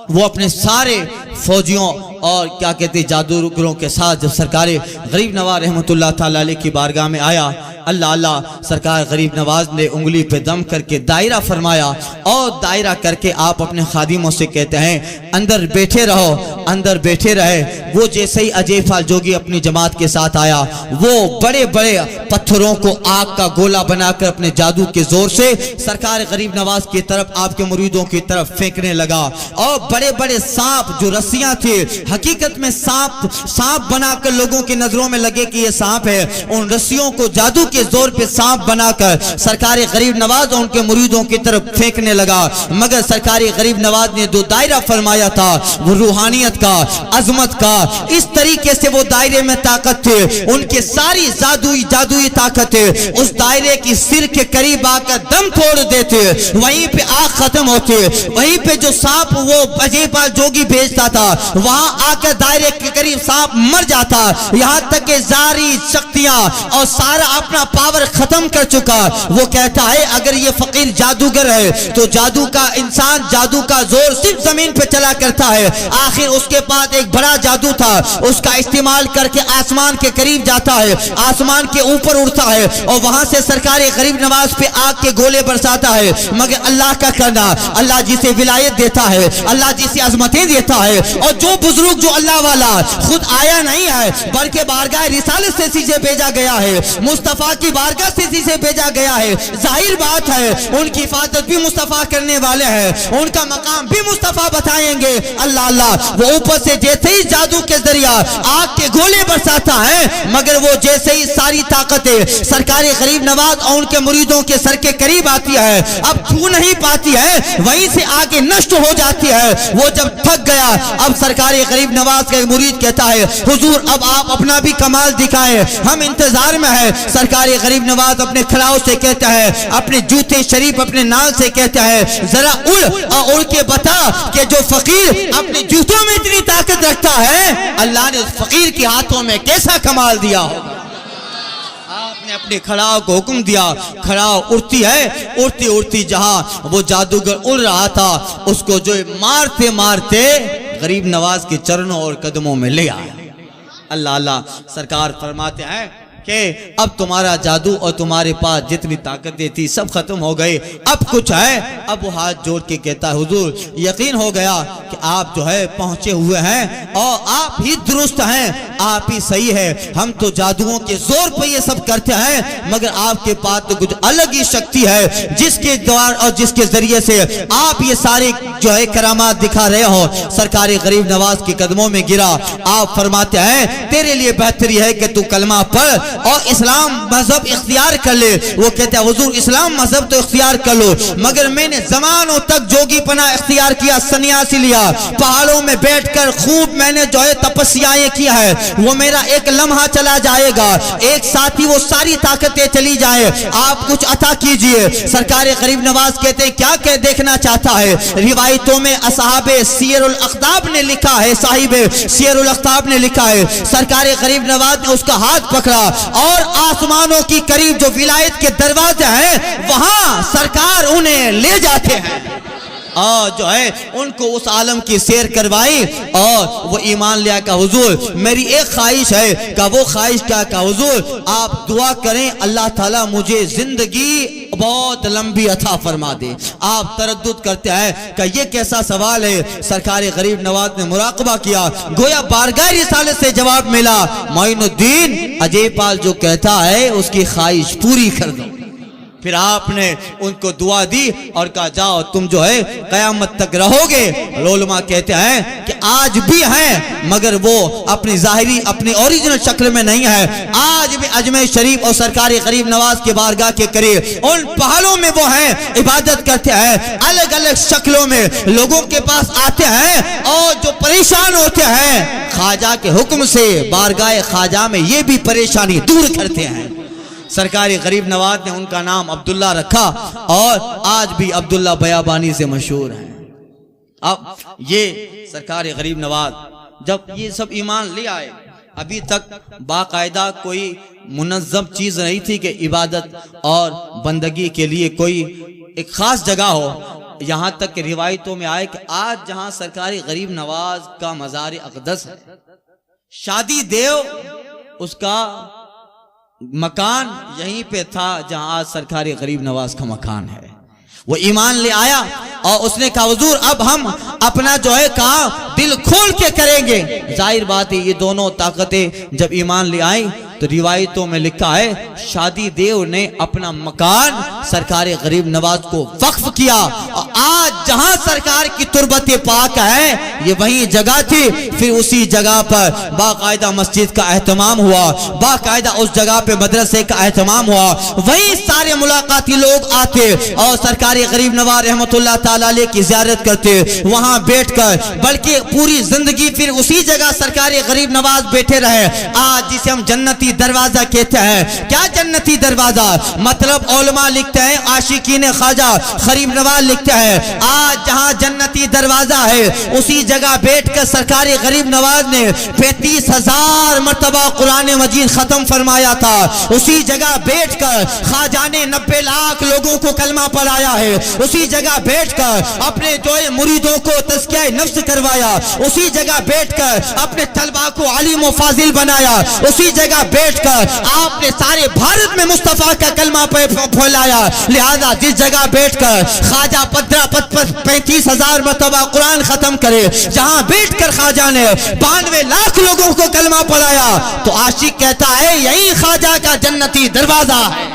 وہ اپنے سارے فوجیوں اور کیا کہتے جادوگروں کے ساتھ جب سرکار غریب نواز رحمت اللہ تعالیٰ علیہ کی بارگاہ میں آیا، اللہ اللہ، سرکار غریب نواز نے انگلی پہ دم کر کے دائرہ فرمایا اور دائرہ کر کے آپ اپنے خادموں سے کہتے ہیں اندر بیٹھے رہو، اندر بیٹھے رہے۔ وہ جیسے ہی اجے پال جوگی اپنی جماعت کے ساتھ آیا، وہ بڑے بڑے پتھروں کو آگ کا گولا بنا کر اپنے جادو کے زور سے سرکار غریب نواز کی طرف، آپ کے مریدوں کی طرف پھینکنے لگا، اور بڑے بڑے سانپ جو رسیاں تھے، حقیقت میں سانپ بنا کر لوگوں کی نظروں میں لگے کہ یہ سانپ ہے، ان رسیوں کو جادو کے زور پہ سانپ بنا کر سرکار غریب نواز اور ان کے مریدوں کی طرف پھینکنے لگا۔ مگر سرکار غریب نواز نے جو دائرہ فرمایا تھا وہ روحانیت کا، عظمت کا، اس طریقے سے وہ دائرے میں طاقت تھے، ان کے ساری جادوئی طاقت ہے، اس دائرے کی سر کے قریب آ کر دم توڑ دیتے، وہیں پہ آگ ختم ہوتے، وہیں پہ جو سانپ وہ اجے پال جوگی بھیجتا تھا وہاں آ کر دائرے کے قریب سانپ مر جاتا، یہاں تک کہ ساری شکتیاں اور سارا اپنا پاور ختم کر چکا۔ وہ کہتا ہے اگر یہ فقیر جادوگر ہے تو جادو کا انسان، جادو کا زور صرف زمین پہ چلا کرتا ہے، آخر اس کے پاس ایک بڑا جادو تھا، اس کا استعمال کر کے آسمان کے قریب جاتا ہے، آسمان کے اوپر اڑتا ہے اور وہاں سے سرکار غریب نواز پہ آگ کے گولے برساتا ہے۔ مگر اللہ کا کرنا، اللہ جسے ولایت دیتا ہے، اللہ جسے عظمتیں دیتا ہے، اور جو بزرگ جو اللہ والا خود آیا نہیں ہے بلکہ بارگاہ رسالت سے سیدھے بھیجا گیا ہے، مصطفیٰ کی بارگاہ سے سیدھے بھیجا گیا ہے، ظاہر بات ہے ان کی حفاظت بھی مصطفیٰ کرنے والے ہیں، ان کا مقام بھی مصطفیٰ بتائیں گے۔ اللہ اللہ، وہ اوپر سے جیسے ہی جادو کے ذریعہ آگ کے گولے برساتا ہے، مگر وہ جیسے ہی ساری طاقتیں سرکار غریب نواز اور ان کے مریدوں کے سر کے قریب آتی ہے، اب چھو نہیں پاتی ہے، وہیں سے آگے نشٹ ہو جاتی ہے۔ وہ جب تھک گیا اب سرکار غریب نواز کا ایک مرید کہتا ہے حضور اب آپ اپنا بھی کمال دکھائیں، ہم انتظار میں ہیں۔ سرکار غریب نواز اپنے کھڑاؤ سے کہتا ہے، اپنے جوتے شریف اپنے نال سے کہتا ہے ذرا اڑ کے بتا کہ جو فقیر اپنے جوتوں میں اتنی طاقت رکھتا ہے اللہ نے اس فقیر کے ہاتھوں میں کیسا کمال دیا ہوگا۔ آپ نے اپنے کھڑاؤ کو حکم دیا، کھڑاؤ اڑتی ہے، اڑتی اڑتی جہاں وہ جادوگر اڑ رہا تھا اس کو جو مارتے مارتے غریب نواز کے چرنوں اور قدموں میں لے آیا۔ اللہ اللہ سرکار فرماتے ہیں کہ اب تمہارا جادو اور تمہارے پاس جتنی طاقتیں تھی سب ختم ہو گئی، اب کچھ ہے۔ اب وہ ہاتھ جوڑ کے کہتا ہے حضور یقین ہو گیا کہ آپ جو ہے پہنچے ہوئے ہیں اور آپ ہی درست ہیں، آپ ہی صحیح ہے، ہم تو جادوؤں کے زور پہ یہ سب کرتے ہیں مگر آپ کے پاس تو کچھ الگ ہی شکتی ہے جس کے دوار اور جس کے ذریعے سے آپ یہ سارے جو ہے کرامات دکھا رہے ہو۔ سرکار غریب نواز کے قدموں میں گرا، آپ فرماتے ہیں تیرے لیے بہتر یہ ہے کہ تو کلمہ پڑھ اور اسلام مذہب اختیار کر لے۔ وہ کہتا ہے حضور اسلام مذہب تو اختیار کر لو مگر میں نے زمانوں تک جوگی پناہ اختیار کیا، سنیاسی لیا، پہاڑوں میں بیٹھ کر خوب میں نے جو ہے تپسیائیں کیا ہے، وہ میرا ایک لمحہ چلا جائے گا، ایک ساتھی وہ ساری طاقتیں چلی جائیں، آپ کچھ عطا کیجئے۔ سرکار غریب نواز کہتے ہیں کیا کہ دیکھنا چاہتا ہے؟ روایتوں میں اصحاب سیر الاقطاب نے لکھا ہے، صاحب سیر الاقطاب نے لکھا ہے سرکار غریب نواز نے اس کا ہاتھ پکڑا اور آسمانوں کی قریب جو ولایت کے دروازے ہیں وہاں سرکار انہیں لے جاتے ہیں اور جو ہے ان کو اس عالم کی سیر کروائی اور وہ ایمان لیا کہ حضور میری ایک خواہش ہے، کہ وہ خواہش کیا؟ کہ حضور آپ دعا کریں اللہ تعالیٰ مجھے زندگی بہت لمبی عطا فرما دے۔ آپ تردد کرتے ہیں کہ یہ کیسا سوال ہے؟ سرکار غریب نواز نے مراقبہ کیا، گویا بارگاہ رسالت سے جواب ملا، معین الدین اجے پال جو کہتا ہے اس کی خواہش پوری کر دو۔ پھر آپ نے ان کو دعا دی اور کہا جاؤ تم جو ہے قیامت تک رہو گے۔ علماء کہتے ہیں کہ آج بھی ہیں مگر وہ اپنی ظاہری اپنی اوریجنل شکل میں نہیں ہے، آج بھی اجمیر شریف اور سرکار غریب نواز کے بارگاہ کے قریب ان پہاڑوں میں وہ ہیں، عبادت کرتے ہیں، الگ الگ شکلوں میں لوگوں کے پاس آتے ہیں اور جو پریشان ہوتے ہیں خواجہ کے حکم سے بارگاہ خواجہ میں یہ بھی پریشانی دور کرتے ہیں۔ سرکار غریب نواز نے ان کا نام عبداللہ رکھا اور آج بھی عبداللہ بیابانی سے مشہور ہیں۔ اب یہ سرکار غریب نواز جب یہ سب ایمان لے آئے، ابھی تک باقاعدہ کوئی منظم چیز نہیں تھی کہ عبادت اور بندگی کے لیے کوئی ایک خاص جگہ ہو، یہاں تک کہ روایتوں میں آئے کہ آج جہاں سرکار غریب نواز کا مزار اقدس ہے، شادی دیو اس کا مکان یہیں پہ تھا جہاں آج سرکار غریب نواز کا مکان ہے۔ وہ ایمان لے آیا اور اس نے کہا حضور اب ہم اپنا جو ہے کہا دل کھول کے کریں گے۔ ظاہر بات ہے یہ دونوں طاقتیں جب ایمان لے آئیں تو روایتوں میں لکھا ہے شادی دیو نے اپنا مکان سرکار غریب نواز کو وقف کیا اور آج جہاں سرکار کی تربت پاک ہے یہ وہی جگہ تھی، پھر اسی جگہ پر باقاعدہ مسجد کا اہتمام ہوا، باقاعدہ اس جگہ پہ مدرسے کا اہتمام ہوا، وہی سارے ملاقاتی لوگ آتے اور سرکار غریب نواز رحمت اللہ تعالیٰ علیہ کی زیارت کرتے وہاں بیٹھ کر، بلکہ پوری زندگی پھر اسی جگہ سرکار غریب نواز بیٹھے رہے۔ آج جسے ہم جنتی دروازہ کہتے ہیں، کیا جنتی دروازہ مطلب؟ علماء لکھتے ہیں، عاشقین خواجہ غریب نواز لکھتے ہیں آج جہاں جنتی دروازہ ہے اسی جگہ بیٹھ کر سرکار غریب نواز نے 35,000 مرتبہ قرآن مجید ختم فرمایا تھا، اسی جگہ بیٹھ کر خواجہ نے 90 لاکھ لوگوں کو کلمہ پڑھایا ہے، اسی جگہ بیٹھ کر اپنے جو مریدوں کو تزکیہ نفس کروایا، اسی جگہ بیٹھ کر اپنے طلبہ کو عالم و فاضل بنایا، اسی جگہ بیٹھ کر آپ نے سارے بھارت میں مصطفیٰ کا کلمہ پھیلایا۔ لہذا جس جگہ بیٹھ کر خواجہ 35,000 مرتبہ قرآن ختم کرے، جہاں بیٹھ کر خواجہ نے 92 لاکھ لوگوں کو کلمہ پڑھایا، تو عاشق کہتا ہے یہی خواجہ کا جنتی دروازہ ہے،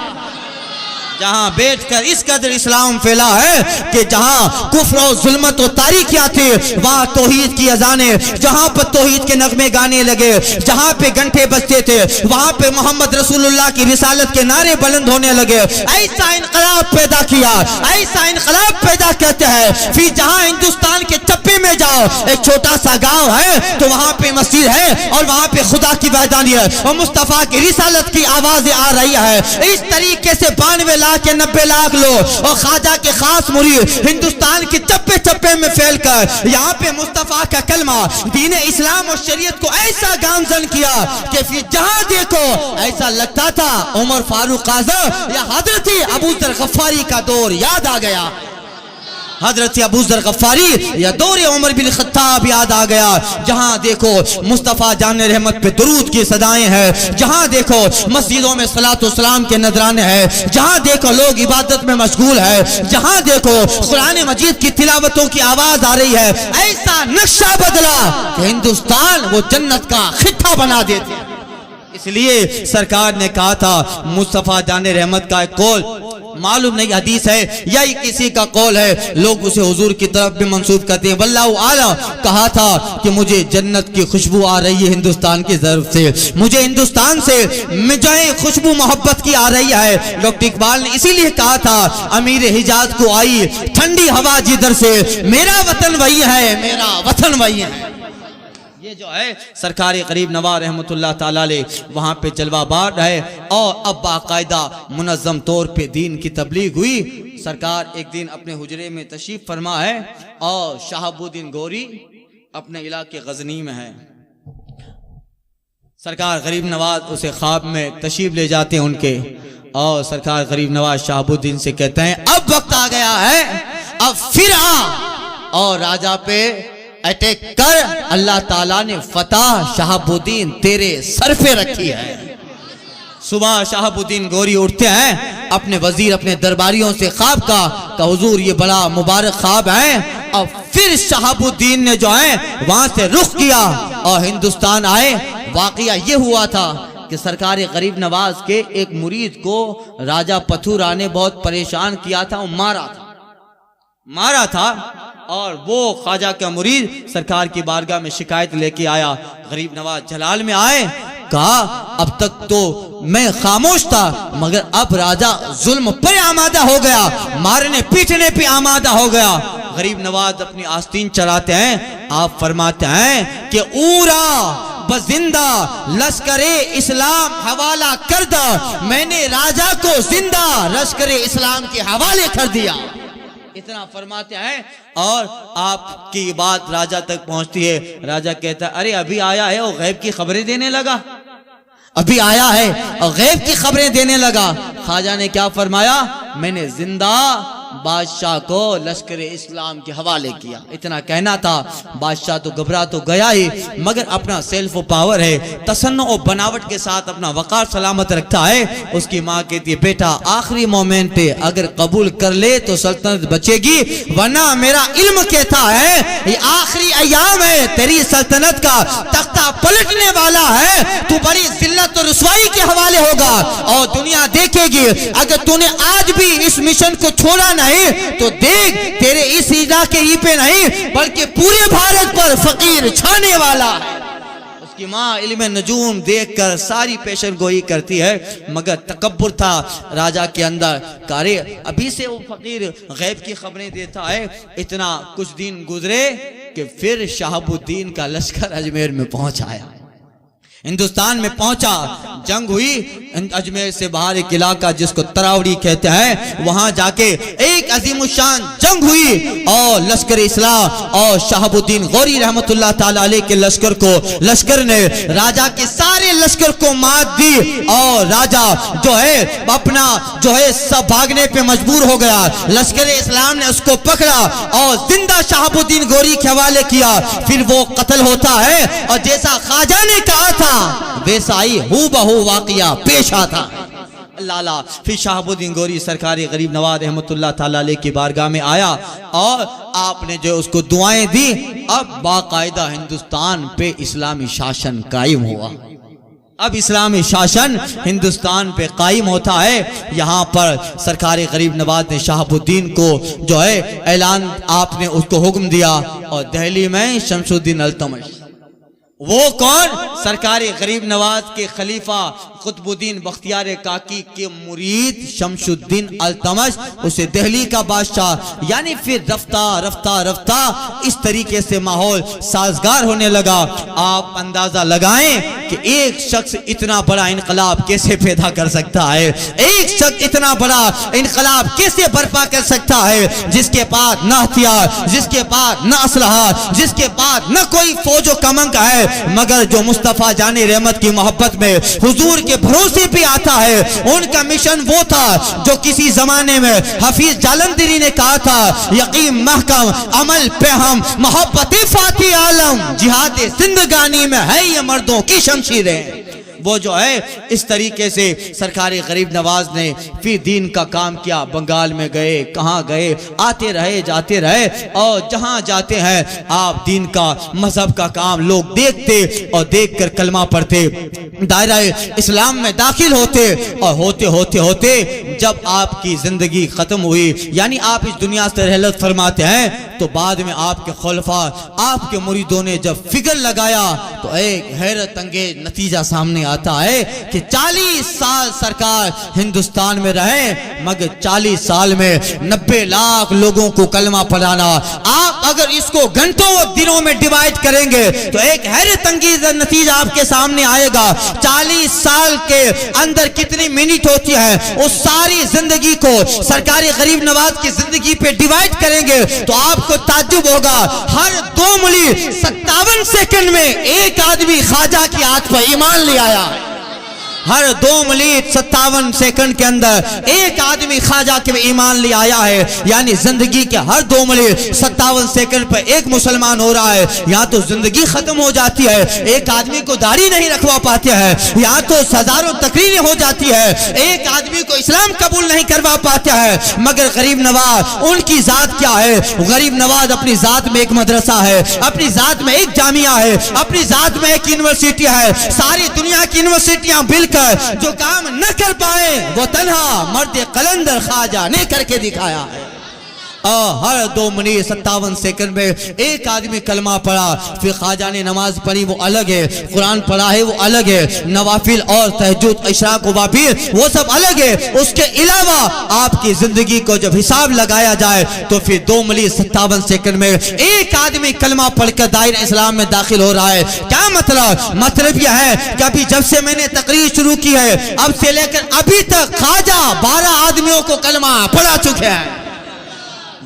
جہاں بیٹھ کر اس قدر اسلام پھیلا ہے کہ جہاں کفر و ظلمت و تاریکیاں تھی وہاں توحید کی اذانیں، جہاں پر توحید کے نغمے گانے لگے، جہاں پہ گھنٹے بجتے تھے وہاں پہ محمد رسول اللہ کی رسالت کے نعرے بلند ہونے لگے۔ ایسا انقلاب پیدا کیا، ایسا انقلاب پیدا کرتے ہیں پھر جہاں ہندوستان کے چپے میں جا جاؤ، ایک چھوٹا سا گاؤں ہے تو وہاں پہ مسجد ہے اور وہاں پہ خدا کی وحدانیت اور مصطفیٰ کی رسالت کی آوازیں آ رہی ہے۔ اس طریقے سے 92 لاکھ یا 90 لاکھ لوگ اور خواجہ کے خاص مرید ہندوستان کے چپے چپے میں پھیل کر یہاں پہ مصطفیٰ کا کلمہ، دین اسلام اور شریعت کو ایسا گامزن کیا کہ پھر جہاں دیکھو ایسا لگتا تھا عمر فاروق اعظم یا حضرت ابو ذر غفاری کا دور یاد آ گیا، حضرت ابو ذر غفاری یا دور عمر بن خطاب یاد آ گیا۔ جہاں دیکھو مصطفیٰ جان رحمت پہ درود کی صدائیں ہیں، جہاں دیکھو مسجدوں میں صلاۃ و سلام کے نذرانے ہیں، جہاں دیکھو لوگ عبادت میں مشغول ہے، جہاں دیکھو قرآن مجید کی تلاوتوں کی آواز آ رہی ہے، ایسا نقشہ بدلا کہ ہندوستان وہ جنت کا خطہ بنا دیتے ہیں۔ اس لیے سرکار نے کہا تھا مصطفیٰ جان رحمت کا ایک قول، معلوم نہیں حدیث ہے یا کسی کا قول ہے، لوگ اسے حضور کی طرف بھی منسوب کرتے ہیں، واللہ اعلم، کہا تھا کہ مجھے جنت کی خوشبو آ رہی ہے ہندوستان کی طرف سے، مجھے ہندوستان سے مجھے خوشبو محبت کی آ رہی ہے۔ ڈاکٹر اقبال نے اسی لیے کہا تھا امیر حجاز کو آئی ٹھنڈی ہوا جدھر سے، میرا وطن وہی ہے، میرا وطن وہی ہے۔ یہ جو ہے سرکار غریب نواز رحمت اللہ تعالیٰ علیہ وہاں پہ جلوہ بار ہے اور اب باقاعدہ منظم طور پہ دین کی تبلیغ ہوئی۔ سرکار ایک دن اپنے حجرے میں تشریف فرما ہے اور شہاب الدین گوری اپنے علاقے غزنی میں ہے، سرکار غریب نواز اسے خواب میں تشریف لے جاتے ہیں ان کے، اور سرکار غریب نواز شہاب الدین سے کہتے ہیں اب وقت آ گیا ہے، اب پھر آ اور راجہ پہ اٹیک کر، اللہ تعالیٰ نے فتح شہاب الدین تیرے سر پہ رکھی ہے۔ صبح شہاب الدین گوری اٹھتے ہیں، اپنے وزیر اپنے درباریوں سے خواب کا کہ حضور یہ بڑا مبارک خواب ہے، اور پھر شہاب الدین نے جو ہے وہاں سے رخ کیا اور ہندوستان آئے۔ واقعہ یہ ہوا تھا کہ سرکار غریب نواز کے ایک مرید کو راجہ پتھورا نے بہت پریشان کیا تھا، مارا تھا، اور وہ خواجہ کا مرید سرکار کی بارگاہ میں شکایت لے کے آیا۔ غریب نواز جلال میں آئے، کہا اب تک تو میں خاموش تھا مگر اب راجہ ظلم پر آمادہ ہو گیا، مارنے پیٹنے پہ آمادہ ہو گیا۔ غریب نواز اپنی آستین چلاتے ہیں، آپ فرماتے ہیں کہ اورا بزندہ لشکر اسلام حوالہ کردہ، میں نے راجہ کو زندہ لشکر اسلام کے حوالے کر دیا، اتنا فرماتے ہیں۔ اور آپ کی بات راجہ تک پہنچتی ہے، راجہ کہتا ہے ارے ابھی آیا ہے اور غیب کی خبریں دینے لگا، ابھی آیا ہے اور غیب کی خبریں دینے لگا۔ خواجہ نے کیا فرمایا، میں نے زندہ بادشاہ کو لشکر اسلام کے حوالے کیا، اتنا کہنا تھا۔ بادشاہ تو گھبرا تو گیا ہی، مگر اپنا سیلف پاور ہے، تصنع و بناوٹ کے ساتھ اپنا وقار سلامت رکھتا ہے۔ اس کی ماں کہتی ہے بیٹا آخری مومنٹ پہ اگر قبول کر لے تو سلطنت بچے گی، ورنہ میرا علم کہتا ہے یہ آخری ایام ہے، تیری سلطنت کا تختہ پلٹنے والا ہے، تو بڑی ذلت و رسوائی کے حوالے ہوگا اور دنیا دیکھے گی۔ اگر تو نے آج بھی اس مشن کو چھوڑا نہیں تو دیکھ تیرے اس علاقے ہی پہ نہیں بلکہ پورے بھارت پر فقیر چھانے والا ہے۔ اس کی ماں علم نجوم دیکھ کر ساری پیشن گوئی کرتی ہے، مگر تکبر تھا راجہ کے اندر، کارے ابھی سے وہ فقیر غیب کی خبریں دیتا ہے۔ اتنا کچھ دن گزرے کہ پھر شہاب الدین کا لشکر اجمیر میں پہنچ آیا، ہندوستان میں پہنچا، جنگ ہوئی۔ اجمیر سے باہر ایک علاقہ جس کو تراوڑی کہتے ہیں، وہاں جا کے ایک عظیم الشان جنگ ہوئی اور لشکر اسلام اور شہاب الدین غوری رحمت اللہ تعالی علیہ کے لشکر نے راجہ کے سارے لشکر کو مات دی اور راجہ جو ہے اپنا جو ہے سب بھاگنے پہ مجبور ہو گیا۔ لشکر اسلام نے اس کو پکڑا اور زندہ شہاب الدین غوری کے حوالے کیا، پھر وہ قتل ہوتا ہے اور جیسا خواجہ نے کہا تھا ویسا ہی ہو بہو واقعہ پیش آتا۔ اللہ پھر شہاب الدین غوری سرکار غریب نواز رحمت اللہ تعالی علیہ کی بارگاہ میں آیا اور آپ نے جو اس کو دعائیں دی، اب باقاعدہ ہندوستان پہ اسلامی شاشن قائم ہوا۔ اب اسلامی شاشن ہندوستان پہ قائم ہوتا ہے۔ یہاں پر سرکار غریب نواز نے شہاب الدین کو جو ہے اعلان، آپ نے اس کو حکم دیا، اور دہلی میں شمس الدین التمش، وہ کون؟ سرکار غریب نواز کے خلیفہ قطب الدین بختیار کاکی کے مرید شمس الدین التمش اسے دہلی کا بادشاہ، یعنی پھر رفتہ رفتہ رفتہ اس طریقے سے ماحول سازگار ہونے لگا۔ آپ اندازہ لگائیں کہ ایک شخص اتنا بڑا انقلاب کیسے پیدا کر سکتا ہے، ایک شخص اتنا بڑا انقلاب کیسے برپا کر سکتا ہے جس کے پاس نہ ہتھیار، جس کے پاس نہ اسلحہ، جس کے پاس نہ کوئی فوج و کمانگ ہے، مگر جو مصطفیٰ جان رحمت کی محبت میں حضور کے بھروسے پہ آتا ہے۔ ان کا مشن وہ تھا جو کسی زمانے میں حفیظ جالندھری نے کہا تھا، یقین محکم عمل پہ ہم محبت فاتح عالم، جہاد زندگانی میں ہے یہ مردوں کی شمشیریں۔ وہ جو ہے اس طریقے سے سرکار غریب نواز نے فی دین کا کام کیا۔ بنگال میں گئے، کہاں گئے، آتے رہے جاتے رہے، اور جہاں جاتے ہیں آپ دین کا مذہب کا کام لوگ دیکھتے اور دیکھ کر کلمہ پڑھتے، دائرہ اسلام میں داخل ہوتے، اور ہوتے ہوتے ہوتے جب آپ کی زندگی ختم ہوئی، یعنی آپ اس دنیا سے رحلت فرماتے ہیں، تو بعد میں آپ کے خلفاء، آپ کے مریدوں نے جب فکر لگایا تو ایک حیرت انگیز نتیجہ سامنے آتا ہے کہ 40 سال سرکار ہندوستان میں رہے، مگر 40 سال میں 90 لاکھ لوگوں کو کلمہ پڑھانا۔ آپ اگر اس کو گھنٹوں و دنوں میں ڈیوائیڈ کریں گے تو ایک حیرت انگیز نتیجہ آپ کے سامنے آئے گا۔ 40 سال کے اندر کتنی منٹ ہوتی ہے، اس ساری زندگی کو سرکار غریب نواز کی زندگی پہ ڈیوائیڈ کریں گے تو آپ کو تعجب ہوگا، ہر 2 ملی 57 سیکنڈ میں ایک آدمی خواجہ کی ہاتھ پر ایمان لے آیا۔ ہر 2 منٹ 57 سیکنڈ کے اندر ایک آدمی خواجہ کے ایمان لے آیا ہے، یعنی زندگی کے ہر 2 منٹ 57 سیکنڈ پر ایک مسلمان ہو رہا ہے۔ یہاں تو زندگی ختم ہو جاتی ہے، ایک آدمی کو داڑھی نہیں رکھوا پاتے ہیں، یہاں تو ہزاروں تقریریں ہو جاتی ہے، ایک آدمی کو اسلام قبول نہیں کروا پاتے ہیں، مگر غریب نواز ان کی ذات کیا ہے؟ غریب نواز اپنی ذات میں ایک مدرسہ ہے، اپنی ذات میں ایک جامعہ ہے، اپنی ذات میں ایک یونیورسٹی ہے۔ ساری دنیا کی یونیورسٹیاں مل کر جو کام نہ کر پائے وہ تنہا مرد قلندر خواجہ نے کر کے دکھایا ہے۔ ہر 2 منٹ 57 سیکنڈ میں ایک آدمی کلمہ پڑھا، پھر خواجہ نے نماز پڑھی وہ الگ ہے، قرآن پڑھا ہے وہ الگ ہے، نوافل اور تہجد اشراق و وابیر وہ سب الگ ہے۔ اس کے علاوہ آپ کی زندگی کو جب حساب لگایا جائے تو پھر 2 منٹ 57 سیکنڈ میں ایک آدمی کلمہ پڑھ کر دائرہ اسلام میں داخل ہو رہا ہے۔ کیا مطلب یہ ہے کہ ابھی جب سے میں نے تقریر شروع کی ہے اب سے لے کر ابھی تک خواجہ 12 آدمیوں کو کلمہ پڑھا چکے ہیں،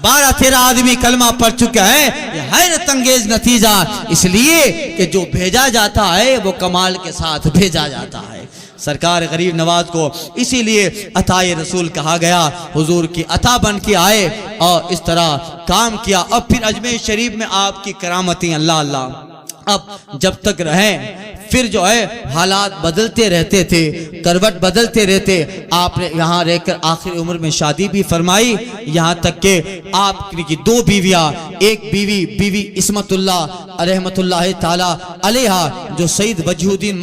12-13 آدمی کلمہ پڑھ چکا ہے۔ یہ حیرت انگیز نتیجہ، اس لیے کہ جو بھیجا جاتا ہے وہ کمال کے ساتھ بھیجا جاتا ہے۔ سرکار غریب نواز کو اسی لیے عطائے رسول کہا گیا، حضور کی عطا بن کے آئے اور اس طرح کام کیا۔ اب پھر اجمیر شریف میں آپ کی کرامتیں اللہ اللہ، اب جب تک رہیں پھر جو ہے حالات بدلتے رہتے تھے، کروٹ بدلتے رہتے۔ آپ نے یہاں رہ کر آخر عمر میں شادی بھی فرمائی، یہاں تک کہ آپ کی 2 بیویاں، ایک بیوی عصمت اللہ رحمت اللہ تعالی علیہ جو سید وجہ الدین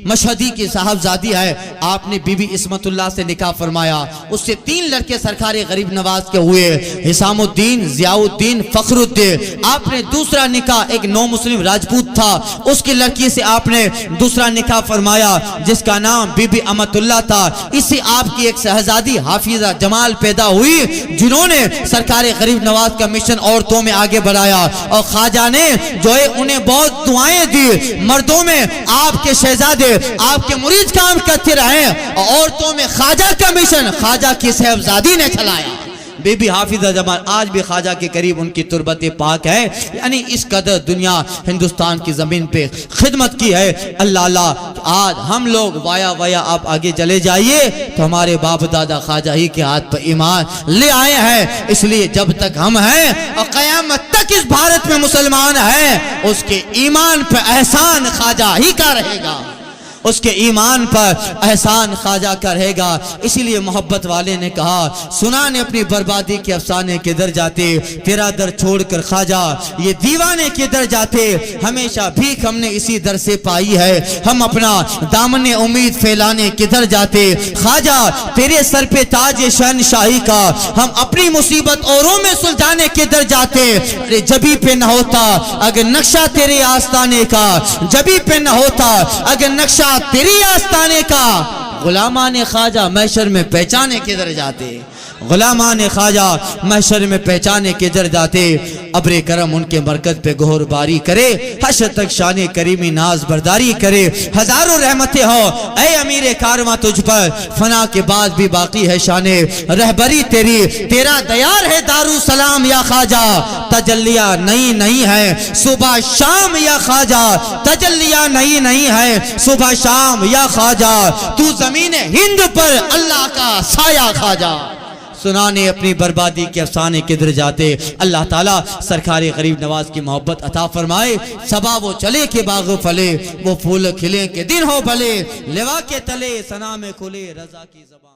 مشہدی کی صاحبزادی ہے، آپ نے بیوی عصمت اللہ سے نکاح فرمایا۔ اس سے 3 لڑکے سرکار غریب نواز کے ہوئے، حسام الدین، ضیاء الدین، فخر الدین۔ آپ نے دوسرا نکاح ایک نو مسلم راجپوت تھا، اس کی لڑکی سے آپ نے دوسرا نکاح فرمایا جس کا نام بی بی امت اللہ تھا۔ اس سے آپ کی ایک شہزادی حافظہ جمال پیدا ہوئی جنہوں نے سرکار غریب نواز کا مشن عورتوں میں آگے بڑھایا، اور خواجہ نے جو ہے انہیں بہت دعائیں دی۔ مردوں میں آپ کے شہزادے، آپ کے مرید کام کرتے رہے، اور عورتوں میں خواجہ کا مشن خواجہ کی صاحبزادی نے چلایا۔ بی بی حافظہ جمال آج بھی خواجہ کے قریب ان کی تربت پاک ہے، یعنی اس قدر دنیا ہندوستان کی زمین پہ خدمت کی ہے۔ اللہ اللہ، آج ہم لوگ وایا آپ آگے چلے جائیے تو ہمارے باپ دادا خواجہ ہی کے ہاتھ پر ایمان لے آئے ہیں۔ اس لیے جب تک ہم ہیں اور قیامت تک اس بھارت میں مسلمان ہیں، اس کے ایمان پر احسان خواجہ ہی کا رہے گا، اس کے ایمان پر احسان خواجہ کا رہے گا۔ اسی لیے محبت والے نے کہا، سنا نے اپنی بربادی کے افسانے کدھر جاتے، تیرا در چھوڑ کر خواجہ یہ دیوانے کدھر جاتے، ہمیشہ بھیک ہم نے اسی در سے پائی ہے، ہم اپنا دامن امید پھیلانے کدھر جاتے، خواجہ تیرے سر پہ تاج شہنشاہی کا ہم اپنی مصیبت اوروں میں سلجھانے کدھر جاتے۔ ارے جبھی پہ نہ ہوتا اگر نقشہ تیرے آستانے کا، جبھی پہ نہ ہوتا اگر نقشہ تیری آستانے کا غلامان خواجہ محشر میں پہچانے کدھر جاتے، غلامان خواجہ محشر میں پہچانے کدھر جاتے۔ ابر کرم ان کے مرکز پہ گہر باری کرے، حشر تک شان کریمی ناز برداری کرے۔ ہزاروں رحمتیں ہو اے امیر کارواں تجھ پر، فنا کے بعد بھی باقی ہے شان رہبری تیری۔ تیرا دیار ہے دارالسلام یا خواجہ، تجلیہ نہیں ہے صبح شام یا خواجہ، تجلیہ نہیں ہے صبح شام یا خواجہ۔ تو زمین ہند پر اللہ کا سایہ خواجہ، سنانے اپنی بربادی کے افسانے کدھر جاتے۔ اللہ تعالیٰ سرکار غریب نواز کی محبت عطا فرمائے۔ صبا وہ چلے کہ باغ پھلے، وہ پھول کھلے کہ دن ہو بھلے، لوا کے تلے ثنا میں کھلے رضا کی زبان۔